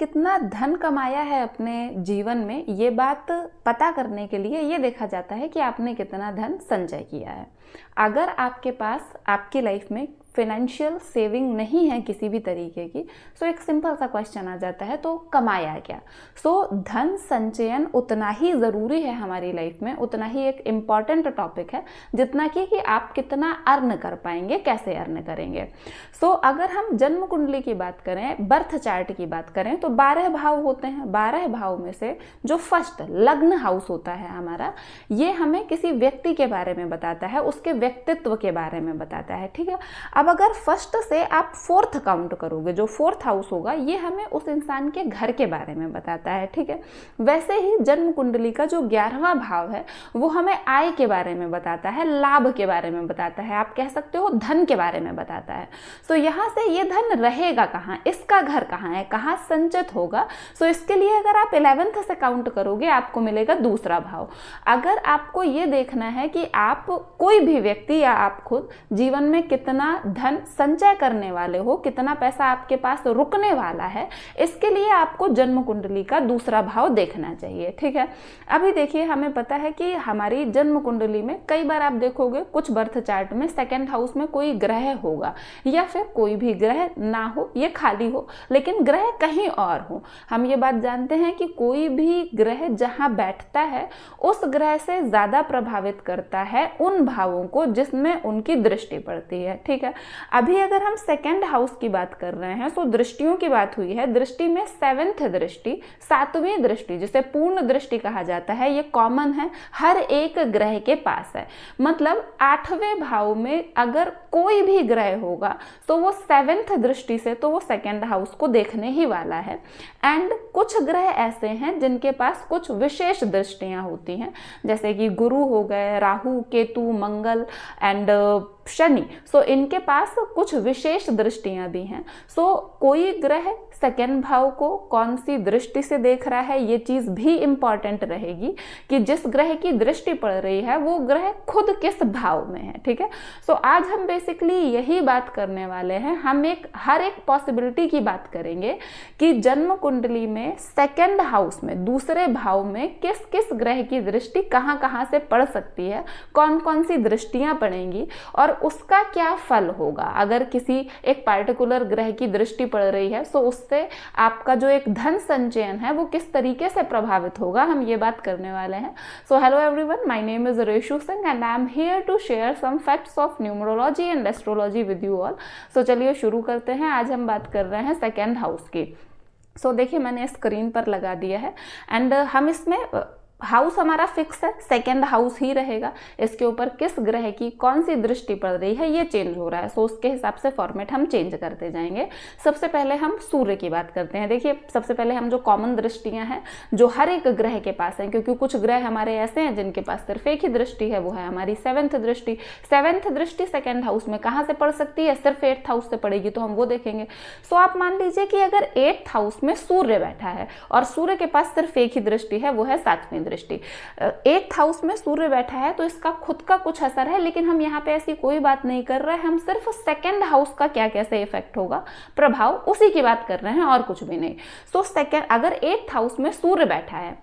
कितना धन कमाया है अपने जीवन में, ये बात पता करने के लिए ये देखा जाता है कि आपने कितना धन संचय किया है। अगर आपके पास आपकी लाइफ में फाइनेंशियल सेविंग नहीं है किसी भी तरीके की, सो एक सिंपल सा क्वेश्चन आ जाता है, तो कमाया क्या। धन संचयन उतना ही ज़रूरी है हमारी लाइफ में, उतना ही एक इम्पॉर्टेंट टॉपिक है जितना कि आप कितना अर्न कर पाएंगे, कैसे अर्न करेंगे। अगर हम जन्म कुंडली की बात करें, बर्थ चार्ट की बात करें, तो 12 भाव होते हैं। 12 भाव में से जो फर्स्ट लग्न हाउस होता है हमारा, ये हमें किसी व्यक्ति के बारे में बताता है, उसके व्यक्तित्व के बारे में बताता है, ठीक है। अब अगर फर्स्ट से आप फोर्थ काउंट करोगे, जो फोर्थ हाउस होगा, ये हमें उस इंसान के घर के बारे में बताता है, ठीक है। वैसे ही जन्म कुंडली का जो 11वां भाव है वो हमें आय के बारे में बताता है, लाभ के बारे में बताता है, आप कह सकते हो धन के बारे में बताता है। यहाँ से ये धन रहेगा कहाँ, इसका घर कहाँ है, कहाँ संचित होगा। इसके लिए अगर आप 11th से काउंट करोगे आपको मिलेगा दूसरा भाव। अगर आपको ये देखना है कि आप कोई भी व्यक्ति या आप खुद जीवन में कितना धन संचय करने वाले हो, कितना पैसा आपके पास रुकने वाला है, इसके लिए आपको जन्म कुंडली का दूसरा भाव देखना चाहिए, ठीक है। अभी देखिए, हमें पता है कि हमारी जन्म कुंडली में कई बार आप देखोगे कुछ बर्थ चार्ट में सेकंड हाउस में कोई ग्रह होगा, या फिर कोई भी ग्रह ना हो, ये खाली हो, लेकिन ग्रह कहीं और हो। हम ये बात जानते हैं कि कोई भी ग्रह जहां बैठता है उस ग्रह से ज्यादा प्रभावित करता है उन भावों को जिसमें उनकी दृष्टि पड़ती है, ठीक है। अभी अगर हम सेकंड हाउस की बात कर रहे हैं, तो दृष्टियों की बात हुई है। दृष्टि में 7th दृष्टि, 7वीं दृष्टि, जिसे पूर्ण दृष्टि कहा जाता है, ये कॉमन है, हर एक ग्रह के पास है। मतलब 8वें भाव में अगर कोई भी ग्रह होगा तो वो 7th दृष्टि से तो वो सेकंड हाउस को देखने ही वाला है। एंड कुछ ग्रह ऐसे हैं जिनके पास कुछ विशेष दृष्टियां होती हैं, जैसे कि गुरु हो गए, राहु, केतु, मंगल एंड शनि। इनके पास कुछ विशेष दृष्टियां भी हैं। कोई ग्रह सेकंड भाव को कौन सी दृष्टि से देख रहा है, ये चीज भी इंपॉर्टेंट रहेगी कि जिस ग्रह की दृष्टि पड़ रही है वो ग्रह खुद किस भाव में है, ठीक है। आज हम बेसिकली यही बात करने वाले हैं। हम हर एक पॉसिबिलिटी की बात करेंगे कि जन्म कुंडली में सेकंड हाउस में, दूसरे भाव में किस किस ग्रह की दृष्टि कहाँ कहाँ से पड़ सकती है, कौन कौन सी दृष्टियां पड़ेंगी और उसका क्या फल होगा। अगर किसी एक पार्टिकुलर ग्रह की दृष्टि पड़ रही है तो उससे आपका जो एक धन संचयन है वो किस तरीके से प्रभावित होगा, हम ये बात करने वाले हैं। Hello everyone, my name is Reshu Singh and I am here to share some facts of numerology and astrology with you all. चलिए शुरू करते हैं। आज हम बात कर रहे हैं सेकेंड हाउस की। देखिए, मैंने स्क्रीन पर लगा दिया है एंड हम इसमें हाउस हमारा फिक्स है, सेकंड हाउस ही रहेगा। इसके ऊपर किस ग्रह की कौन सी दृष्टि पड़ रही है ये चेंज हो रहा है, उसके हिसाब से फॉर्मेट हम चेंज करते जाएंगे। सबसे पहले हम सूर्य की बात करते हैं। देखिए, सबसे पहले हम जो कॉमन दृष्टियां हैं जो हर एक ग्रह के पास हैं, क्योंकि कुछ ग्रह हमारे ऐसे हैं जिनके पास सिर्फ एक ही दृष्टि है, वो है हमारी 7th दृष्टि। 7th दृष्टि सेकेंड हाउस में कहाँ से पड़ सकती है, सिर्फ 8th हाउस से पड़ेगी, तो हम वो देखेंगे। आप मान लीजिए कि अगर 8th हाउस में सूर्य बैठा है और सूर्य के पास सिर्फ एक ही दृष्टि है, वो है 7वीं दृष्टि। 8th हाउस में सूर्य बैठा है तो इसका खुद का कुछ असर है, लेकिन हम यहाँ पे ऐसी कोई बात नहीं कर रहे हैं। हम सिर्फ सेकंड हाउस का क्या कैसे इफेक्ट होगा, प्रभाव, उसी की बात कर रहे हैं और कुछ भी नहीं। सेकंड, अगर 8th हाउस में सूर्य बैठा है,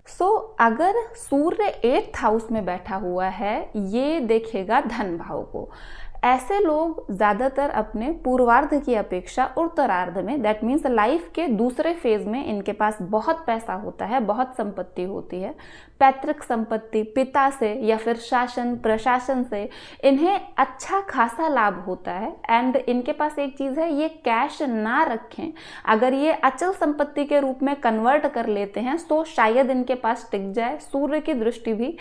अगर सूर्य 8th हाउस में बैठा हुआ है, ये देखेगा धन भाव को। ऐसे लोग ज्यादातर अपने पूर्वार्ध की अपेक्षा उत्तरार्ध में, दैट मीन्स लाइफ के दूसरे फेज में, इनके पास बहुत पैसा होता है, बहुत संपत्ति होती है, पैतृक संपत्ति, पिता से या फिर शासन प्रशासन से इन्हें अच्छा खासा लाभ होता है। एंड इनके पास एक चीज है, ये कैश ना रखें, अगर ये अचल संपत्ति के रूप में कन्वर्ट कर लेते हैं तो शायद इनके पास टिक जाए। सूर्य की दृष्टि भी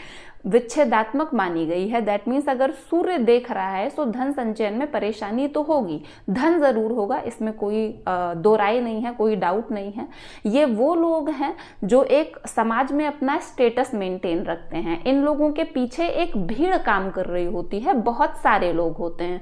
विच्छेदात्मक मानी गई है, दैट मीन्स अगर सूर्य देख रहा है तो धन संचयन में परेशानी तो होगी, धन जरूर होगा, इसमें कोई दो राय नहीं है, कोई डाउट नहीं है। ये वो लोग हैं जो एक समाज में अपना स्टेटस मेंटेन रखते हैं। इन लोगों के पीछे एक भीड़ काम कर रही होती है, बहुत सारे लोग होते हैं,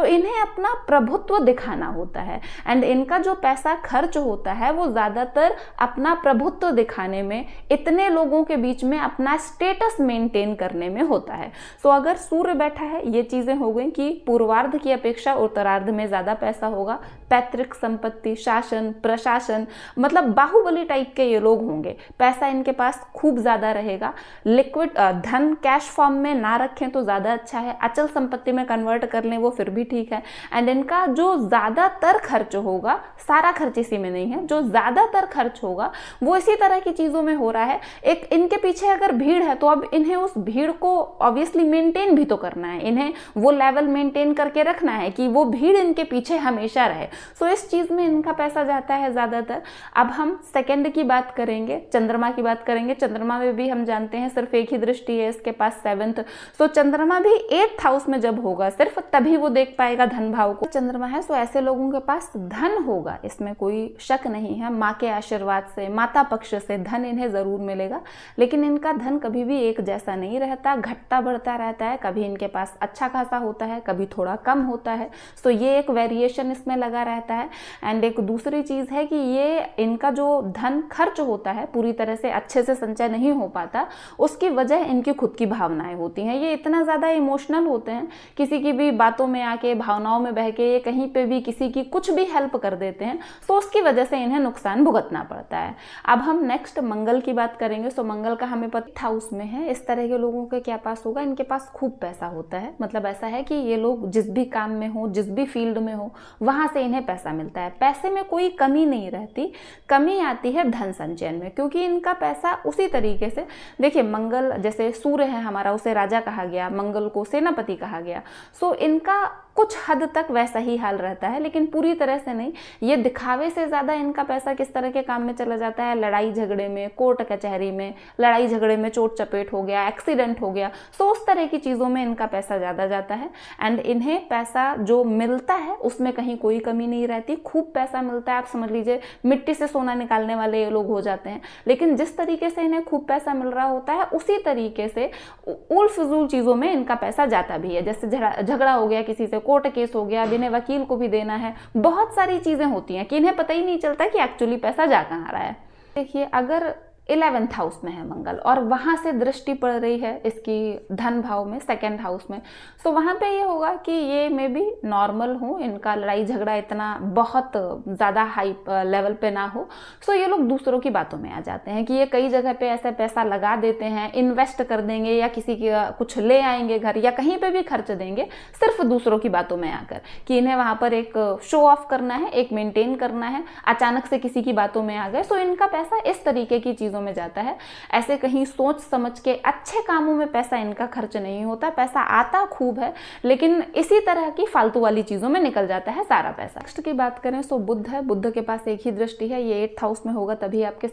इन्हें अपना प्रभुत्व दिखाना होता है। एंड इनका जो पैसा खर्च होता है वो ज्यादातर अपना प्रभुत्व दिखाने में, इतने लोगों के बीच में अपना स्टेटस मेंटेन करने में होता है। अगर सूर्य बैठा है, ये चीजें हो गई कि पूर्वार्ध की अपेक्षा उत्तरार्ध में ज्यादा पैसा होगा, पैतृक संपत्ति, शासन, प्रशासन, मतलब बाहुबली टाइप के ये लोग होंगे। पैसा इनके पास खूब ज़्यादा रहेगा। लिक्विड धन कैश फॉर्म में ना रखें तो ज़्यादा अच्छा है, अचल संपत्ति में कन्वर्ट कर लें वो फिर भी ठीक है। एंड इनका जो ज़्यादातर खर्च होगा, सारा खर्च इसी में नहीं है, जो ज़्यादातर खर्च होगा वो इसी तरह की चीज़ों में हो रहा है। एक इनके पीछे अगर भीड़ है तो अब इन्हें उस भीड़ को ऑब्वियसली मेंटेन भी तो करना है, इन्हें वो लेवल मेंटेन करके रखना है कि वो भीड़ इनके पीछे हमेशा रहे। सो इस चीज़ में इनका पैसा जाता है ज़्यादातर। अब हम सेकंड की बात करेंगे, चंद्रमा की बात करेंगे। चंद्रमा में भी हम जानते हैं सिर्फ एक ही दृष्टि है इसके पास, 7th। सो चंद्रमा भी 8th हाउस में जब होगा सिर्फ तभी वो देख पाएगा धन भाव को। चंद्रमा है सो ऐसे लोगों के पास धन होगा, इसमें कोई शक नहीं है। माँ के आशीर्वाद से, माता पक्ष से धन इन्हें ज़रूर मिलेगा, लेकिन इनका धन कभी भी एक जैसा नहीं रहता, घटता बढ़ता रहता है। कभी इनके पास अच्छा खासा होता है, कभी थोड़ा कम होता है। सो ये एक वेरिएशन इसमें लगा रहता है। एंड एक दूसरी चीज़ है कि ये इनका जो धन खर्च होता है पूरी तरह से अच्छे से संचय नहीं हो पाता, उसकी वजह इनकी खुद की भावनाएं होती हैं। ये इतना ज़्यादा इमोशनल होते हैं, किसी की भी बातों में आके, भावनाओं में बह के, ये कहीं पे भी किसी की कुछ भी हेल्प कर देते हैं, तो उसकी वजह से इन्हें नुकसान भुगतना पड़ता है। अब हम नेक्स्ट मंगल की बात करेंगे। सो मंगल का हमें पता हाउस में है। इस तरह के लोगों के क्या पास होगा, इनके पास खूब पैसा होता है। मतलब ऐसा है कि ये लोग जिस भी काम में हो, जिस भी फील्ड में हो, वहां से इन्हें पैसा मिलता है। पैसे में कोई कमी नहीं रहती, कमी आती है धन संचयन में, क्योंकि इनका पैसा उसी तरीके से, देखिए मंगल जैसे सूर्य है हमारा, उसे राजा कहा गया, मंगल को सेनापति कहा गया। सो इनका कुछ हद तक वैसा ही हाल रहता है, लेकिन पूरी तरह से नहीं। ये दिखावे से ज़्यादा इनका पैसा किस तरह के काम में चला जाता है, लड़ाई झगड़े में, कोर्ट कचहरी में, लड़ाई झगड़े में चोट चपेट हो गया, एक्सीडेंट हो गया, सो उस तरह की चीज़ों में इनका पैसा ज़्यादा जाता है। एंड इन्हें पैसा जो मिलता है उसमें कहीं कोई कमी नहीं रहती, खूब पैसा मिलता है। आप समझ लीजिए मिट्टी से सोना निकालने वाले ये लोग हो जाते हैं। लेकिन जिस तरीके से इन्हें खूब पैसा मिल रहा होता है, उसी तरीके से उल फिजूल चीज़ों में इनका पैसा जाता भी है। जैसे झगड़ा हो गया किसी से, कोर्ट केस हो गया, अब इन्हें वकील को भी देना है, बहुत सारी चीजें होती हैं कि इन्हें पता ही नहीं चलता कि एक्चुअली पैसा जा कहाँ रहा है। देखिए अगर 11th हाउस में है मंगल और वहां से दृष्टि पड़ रही है इसकी धन भाव में, 2nd हाउस में, तो वहां पे ये होगा कि ये में भी नॉर्मल हो, इनका लड़ाई झगड़ा इतना बहुत ज़्यादा हाई लेवल पे ना हो। सो ये लोग दूसरों की बातों में आ जाते हैं कि ये कई जगह पे ऐसे पैसा लगा देते हैं, इन्वेस्ट कर देंगे या किसी की कुछ ले आएंगे घर या कहीं पे भी खर्च देंगे, सिर्फ दूसरों की बातों में आकर कि इन्हें वहां पर एक शो ऑफ करना है, एक मेंटेन करना है। अचानक से किसी की बातों में आ गए, सो इनका पैसा इस तरीके की चीज़ों में जाता है। ऐसे कहीं सोच समझ के अच्छे कामों में पैसा इनका खर्च नहीं होता, पैसा आता खूब है, लेकिन इसी तरह की फालतू वाली चीजों में निकल जाता है सारा पैसा। नेक्स्ट की बात करें तो बुध है। बुध के पास एक ही दृष्टि है, ये 8th हाउस में होगा तभी आपके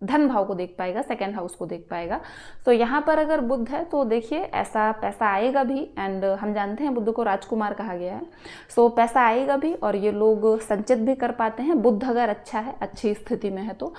धन भाव को देख पाएगा, 2nd हाउस को देख पाएगा। तो यहाँ पर अगर बुध है तो देखिए ऐसा पैसा आएगा भी। एंड हम जानते हैं बुध को राजकुमार कहा गया है। सो पैसा आएगा भी और ये लोग संचित भी कर पाते हैं। बुध अगर अच्छा है, अच्छी स्थिति में है तो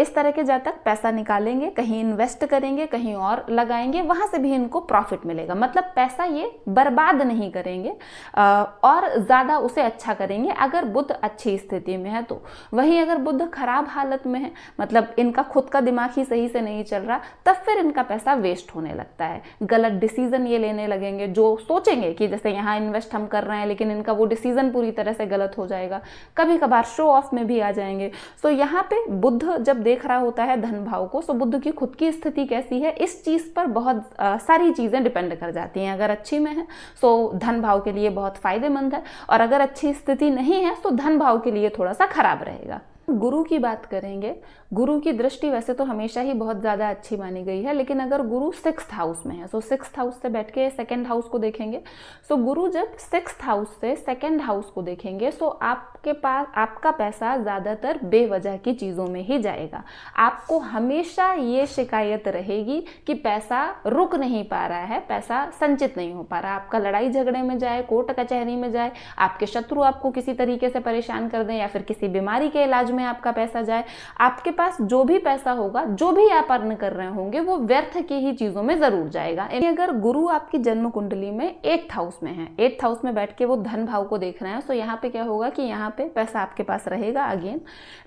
इस तरह के जातक पैसा निकालेंगे, कहीं इन्वेस्ट करेंगे, कहीं और लगाएंगे, वहां से भी इनको प्रॉफिट मिलेगा। मतलब पैसा ये बर्बाद नहीं करेंगे और ज्यादा उसे अच्छा करेंगे अगर बुध अच्छी स्थिति में है तो। वहीं अगर बुध खराब हालत में है, मतलब इनका खुद का दिमाग ही सही से नहीं चल रहा, तब फिर इनका पैसा वेस्ट होने लगता है। गलत डिसीजन ये लेने लगेंगे, जो सोचेंगे कि जैसे यहाँ इन्वेस्ट हम कर रहे हैं, लेकिन इनका वो डिसीजन पूरी तरह से गलत हो जाएगा। कभी कभार शो ऑफ में भी आ जाएंगे। सो यहाँ पे बुध जब देख रहा होता है धन भाव को, सो बुध की खुद की स्थिति कैसी है इस चीज पर बहुत सारी चीजें डिपेंड कर जाती हैं। अगर अच्छी में है सो धन भाव के लिए बहुत फायदेमंद है, और अगर अच्छी स्थिति नहीं है तो धन भाव के लिए थोड़ा सा खराब रहेगा। गुरु की बात करेंगे। गुरु की दृष्टि वैसे तो हमेशा ही बहुत ज़्यादा अच्छी मानी गई है, लेकिन अगर गुरु 6th हाउस में है, सो 6th हाउस से बैठ के 2nd हाउस को देखेंगे। सो गुरु जब 6th हाउस से 2nd हाउस को देखेंगे, सो आपके पास आपका पैसा ज़्यादातर बेवजह की चीज़ों में ही जाएगा। आपको हमेशा ये शिकायत रहेगी कि पैसा रुक नहीं पा रहा है, पैसा संचित नहीं हो पा रहा। आपका लड़ाई झगड़े में जाए, कोर्ट कचहरी में जाए, आपके शत्रु आपको किसी तरीके से परेशान कर दें या फिर किसी बीमारी के इलाज में आपका पैसा जाए। आपके पास जो भी पैसा होगा, जो भी आप अर्न कर रहे होंगे, वो व्यर्थ की ही चीजों में जरूर जाएगा। अगर गुरु आपकी जन्म कुंडली में 8th हाउस में है, 8th हाउस में बैठ के वो धन भाव को देख रहे हैं, तो यहाँ पे क्या होगा कि यहाँ पे पैसा आपके पास रहेगा अगेन,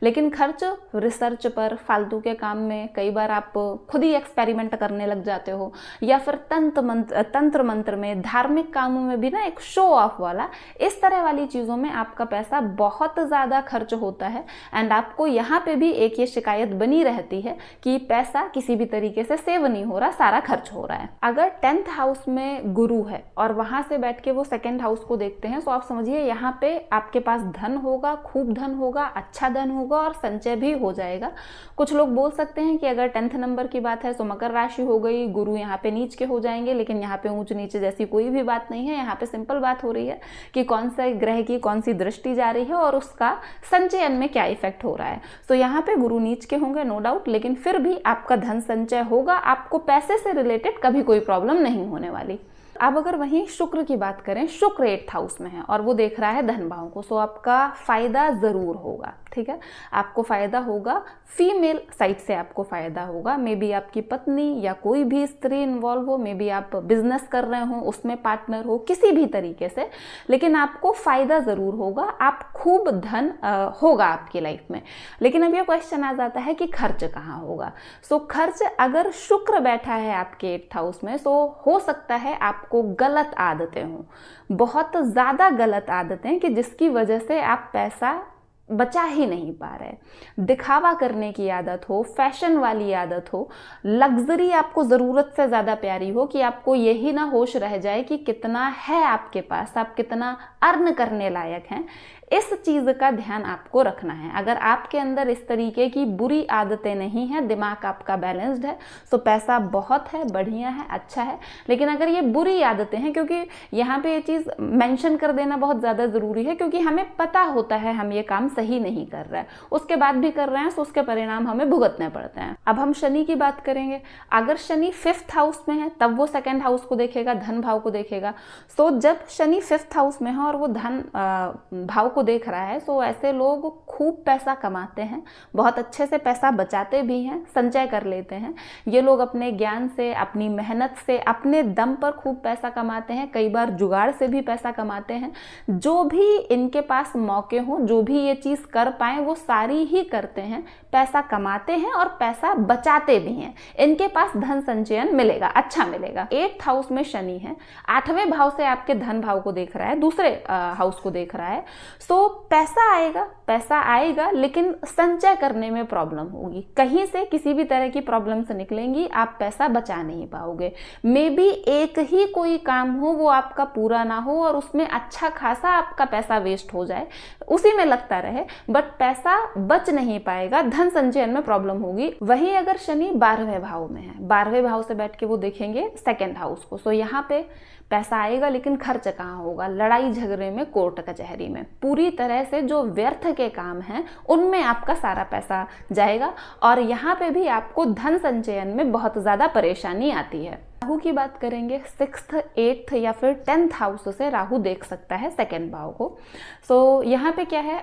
लेकिन खर्च रिसर्च पर, फालतू के काम में, कई बार आप खुद ही एक्सपेरिमेंट करने लग जाते हो, या फिर तंत्र मंत्र में, धार्मिक कामों में भी ना एक शो ऑफ वाला, इस तरह वाली चीजों में आपका पैसा बहुत ज्यादा खर्च होता है। एंड आपको यहाँ पे भी एक ये शिकायत बनी रहती है कि पैसा किसी भी तरीके से सेव नहीं हो रहा, सारा खर्च हो रहा है। अगर 10th हाउस में गुरु है और वहां से बैठ के वो 2nd हाउस को देखते हैं, तो आप समझिए यहाँ पे आपके पास धन होगा, खूब धन होगा, अच्छा धन होगा और संचय भी हो जाएगा। कुछ लोग बोल सकते हैं कि अगर 10th नंबर की बात है तो मकर राशि हो गई, गुरु यहाँ पे नीच के हो जाएंगे, लेकिन यहाँ पे ऊंच नीचे जैसी कोई भी बात नहीं है। यहाँ पे सिंपल बात हो रही है कि कौन सा ग्रह की कौन सी दृष्टि जा रही है और उसका संचयन में क्या इफेक्ट हो रहा है। तो यहाँ पे गुरु नीच के होंगे नो डाउट, लेकिन फिर भी आपका धन संचय होगा, आपको पैसे से रिलेटेड कभी कोई प्रॉब्लम नहीं होने वाली। अब अगर वहीं शुक्र की बात करें, शुक्र 8th हाउस में है और वो देख रहा है धन भाव को, सो आपका फायदा जरूर होगा, ठीक है, आपको फायदा होगा, फीमेल साइड से आपको फायदा होगा। मे बी आपकी पत्नी या कोई भी स्त्री इन्वॉल्व हो, मे बी आप बिजनेस कर रहे हो, उसमें पार्टनर हो, किसी भी तरीके से, लेकिन आपको फायदा जरूर होगा, आप खूब धन होगा आपकी लाइफ में। लेकिन अब ये क्वेश्चन आ जाता है कि खर्च कहाँ होगा। सो खर्च अगर शुक्र बैठा है आपके 8th हाउस में, सो हो सकता है आपको गलत आदतें हों, बहुत ज्यादा गलत आदतें, कि जिसकी वजह से आप पैसा बचा ही नहीं पा रहे। दिखावा करने की आदत हो, फैशन वाली आदत हो, लग्जरी आपको ज़रूरत से ज़्यादा प्यारी हो कि आपको यही ना होश रह जाए कि कितना है आपके पास, आप कितना अर्न करने लायक हैं। इस चीज़ का ध्यान आपको रखना है। अगर आपके अंदर इस तरीके की बुरी आदतें नहीं हैं, दिमाग आपका बैलेंस्ड है, तो पैसा बहुत है, बढ़िया है, अच्छा है। लेकिन अगर ये बुरी आदतें हैं, क्योंकि यहाँ पे ये चीज़ मेंशन कर देना बहुत ज़्यादा ज़रूरी है, क्योंकि हमें पता होता है हम ये काम सही नहीं कर रहे हैं, उसके बाद भी कर रहे हैं, तो उसके परिणाम हमें भुगतने पड़ते हैं। अब हम शनि की बात करेंगे। अगर शनि 5th हाउस में है, तब वो 2nd हाउस को देखेगा, धन भाव को देखेगा। तो जब शनि 5th हाउस में है और वो धन भाव देख रहा है, तो ऐसे लोग खूब पैसा कमाते हैं, बहुत अच्छे से पैसा बचाते भी हैं, संचय कर लेते हैं। ये लोग अपने ज्ञान से, अपनी मेहनत से, अपने दम पर खूब पैसा कमाते हैं, कई बार जुगाड़ से भी पैसा कमाते हैं। जो भी इनके पास मौके हों, जो भी ये चीज़ कर पाए, वो सारी ही करते हैं, पैसा कमाते हैं और पैसा बचाते भी हैं। इनके पास धन संचयन मिलेगा, अच्छा मिलेगा। 8th हाउस में शनि है, 8वें भाव से आपके धन भाव को देख रहा है, दूसरे हाउस को देख रहा है। तो पैसा आएगा, लेकिन संचय करने में प्रॉब्लम होगी, कहीं से किसी भी तरह की प्रॉब्लम से निकलेंगी, आप पैसा बचा नहीं पाओगे। मे बी एक ही कोई काम हो, वो आपका पूरा ना हो और उसमें अच्छा खासा आपका पैसा वेस्ट हो जाए, उसी में लगता रहे, बट पैसा बच नहीं पाएगा, धन संचयन में प्रॉब्लम होगी। वहीं अगर शनि 12वें भाव में है, 12वें भाव से बैठ के वो देखेंगे 2nd हाउस को, तो यहाँ पे पैसा आएगा, लेकिन खर्च कहाँ होगा? लड़ाई झगड़े में, कोर्ट कचहरी में, पूरी तरह से जो व्यर्थ के काम हैं उनमें आपका सारा पैसा जाएगा और यहाँ पे भी आपको धन संचयन में बहुत ज़्यादा परेशानी आती है। राहु की बात करेंगे, 6th 8th या फिर 10th हाउस से राहु देख सकता है 2nd भाव को। सो यहाँ पे क्या है,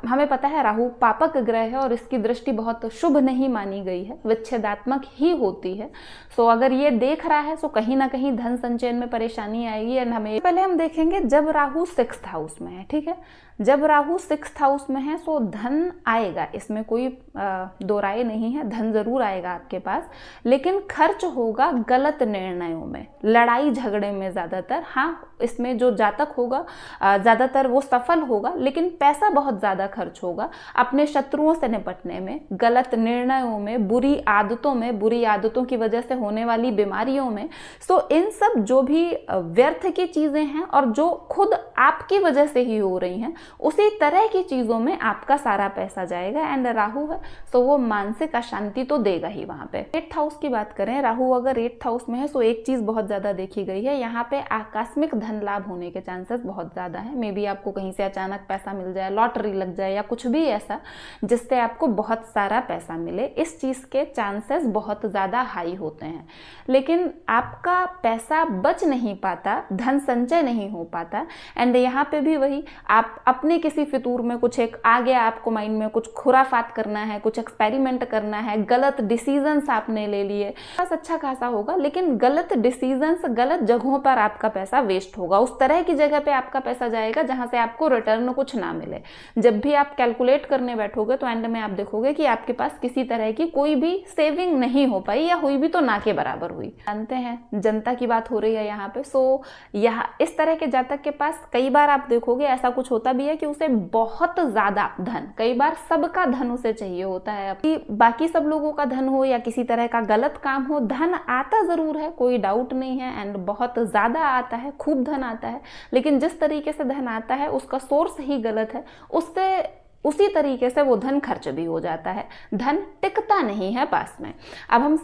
हमें पता है राहु पापक ग्रह है और इसकी दृष्टि बहुत शुभ नहीं मानी गई है, विच्छेदात्मक ही होती है। सो अगर ये देख रहा है तो कहीं ना कहीं धन संचयन में परेशानी आएगी। एंड हमें पहले हम देखेंगे जब राहु 6th हाउस में है, ठीक है, जब राहु 6th हाउस में है तो धन आएगा, इसमें कोई दो राय नहीं है, धन जरूर आएगा आपके पास, लेकिन खर्च होगा गलत निर्णयों में, लड़ाई झगड़े में ज़्यादातर। हाँ, इसमें जो जातक होगा ज़्यादातर वो सफल होगा, लेकिन पैसा बहुत ज़्यादा खर्च होगा अपने शत्रुओं से निपटने में, गलत निर्णयों में, बुरी आदतों में, बुरी आदतों की वजह से होने वाली बीमारियों में। सो इन सब जो भी व्यर्थ की चीज़ें हैं और जो खुद आपकी वजह से ही हो रही हैं, उसी तरह की चीज़ों में आपका सारा पैसा जाएगा। एंड राहु है तो वो मानसिक अशांति तो देगा ही वहाँ पे। 8th हाउस की बात करें, राहु अगर 8th हाउस में है तो एक चीज़ बहुत ज़्यादा देखी गई है, यहाँ पे आकस्मिक धन लाभ होने के चांसेस बहुत ज़्यादा है। मे बी आपको कहीं से अचानक पैसा मिल जाए, लॉटरी लग जाए या कुछ भी ऐसा जिससे आपको बहुत सारा पैसा मिले, इस चीज़ के चांसेस बहुत ज़्यादा हाई होते हैं। लेकिन आपका पैसा बच नहीं पाता, धन संचय नहीं हो पाता। एंड यहाँ पे भी वही, आप अपने किसी फितूर में कुछ एक आ गया आपको माइंड में, कुछ खुराफात करना है, कुछ एक्सपेरिमेंट करना है, गलत डिसीजंस आपने ले लिए, बस अच्छा खासा होगा, लेकिन गलत डिसीजंस, गलत जगहों पर आपका पैसा वेस्ट होगा। उस तरह की जगह पे आपका पैसा जाएगा जहां से आपको रिटर्न कुछ ना मिले। जब भी आप कैलकुलेट करने बैठोगे तो एंड में आप देखोगे कि आपके पास किसी तरह की कोई भी सेविंग नहीं हो पाई, या हुई भी तो ना के बराबर हुई। जानते हैं जनता की बात हो रही है यहाँ पे। सो यहाँ इस तरह के जातक के पास कई बार आप देखोगे ऐसा कुछ होता भी है कि उसे बहुत ज्यादा धन, कई बार सबका धन उसे चाहिए होता है, कि बाकी सब लोगों का धन हो या किसी तरह का गलत काम हो, धन आता जरूर है, कोई डाउट नहीं है, एंड बहुत ज्यादा आता है, खूब धन आता है, लेकिन जिस तरीके से धन आता है उसका सोर्स ही गलत है, उससे उसी तरीके से वो धन खर्च भी हो जाता है, धन टिकता नहीं है पास में। अब हम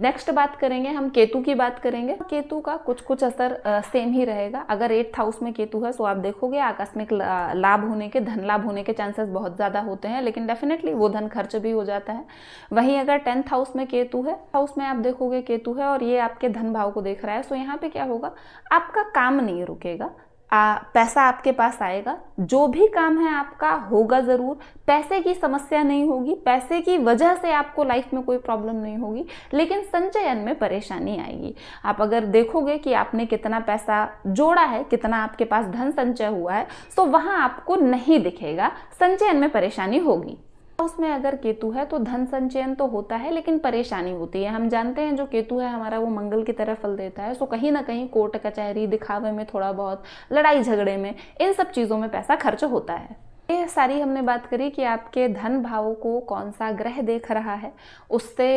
नेक्स्ट बात करेंगे, हम केतु की बात करेंगे। केतु का कुछ कुछ असर सेम ही रहेगा। अगर 8th हाउस में केतु है तो आप देखोगे आकस्मिक लाभ होने के, धन लाभ होने के चांसेस बहुत ज़्यादा होते हैं, लेकिन डेफिनेटली वो धन खर्च भी हो जाता है। वहीं अगर 10th हाउस में केतु है, हाउस में आप देखोगे केतु है और ये आपके धन भाव को देख रहा है, सो यहाँ पे क्या होगा, आपका काम नहीं रुकेगा, पैसा आपके पास आएगा, जो भी काम है आपका होगा ज़रूर, पैसे की समस्या नहीं होगी, पैसे की वजह से आपको लाइफ में कोई प्रॉब्लम नहीं होगी, लेकिन संचयन में परेशानी आएगी। आप अगर देखोगे कि आपने कितना पैसा जोड़ा है, कितना आपके पास धन संचय हुआ है, तो वहाँ आपको नहीं दिखेगा, संचयन में परेशानी होगी। उसमें अगर केतु है तो धन संचयन तो होता है, लेकिन परेशानी होती है। हम जानते हैं जो केतु है हमारा, वो मंगल की तरह फल देता है, सो कहीं ना कहीं कोर्ट कचहरी, दिखावे में, थोड़ा बहुत लड़ाई झगड़े में, इन सब चीज़ों में पैसा खर्च होता है। ये सारी हमने बात करी कि आपके धन भाव को कौन सा ग्रह देख रहा है, उससे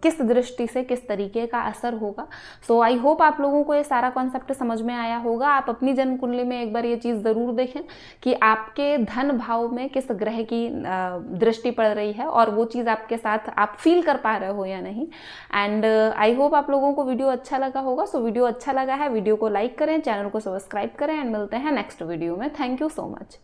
किस दृष्टि से किस तरीके का असर होगा। सो आई होप आप लोगों को ये सारा कॉन्सेप्ट समझ में आया होगा। आप अपनी जन्म कुंडली में एक बार ये चीज़ ज़रूर देखें कि आपके धन भाव में किस ग्रह की दृष्टि पड़ रही है, और वो चीज़ आपके साथ आप फील कर पा रहे हो या नहीं। एंड आई होप आप लोगों को वीडियो अच्छा लगा होगा। सो वीडियो अच्छा लगा है, वीडियो को लाइक करें, चैनल को सब्सक्राइब करें, एंड मिलते हैं नेक्स्ट वीडियो में। Thank you so much.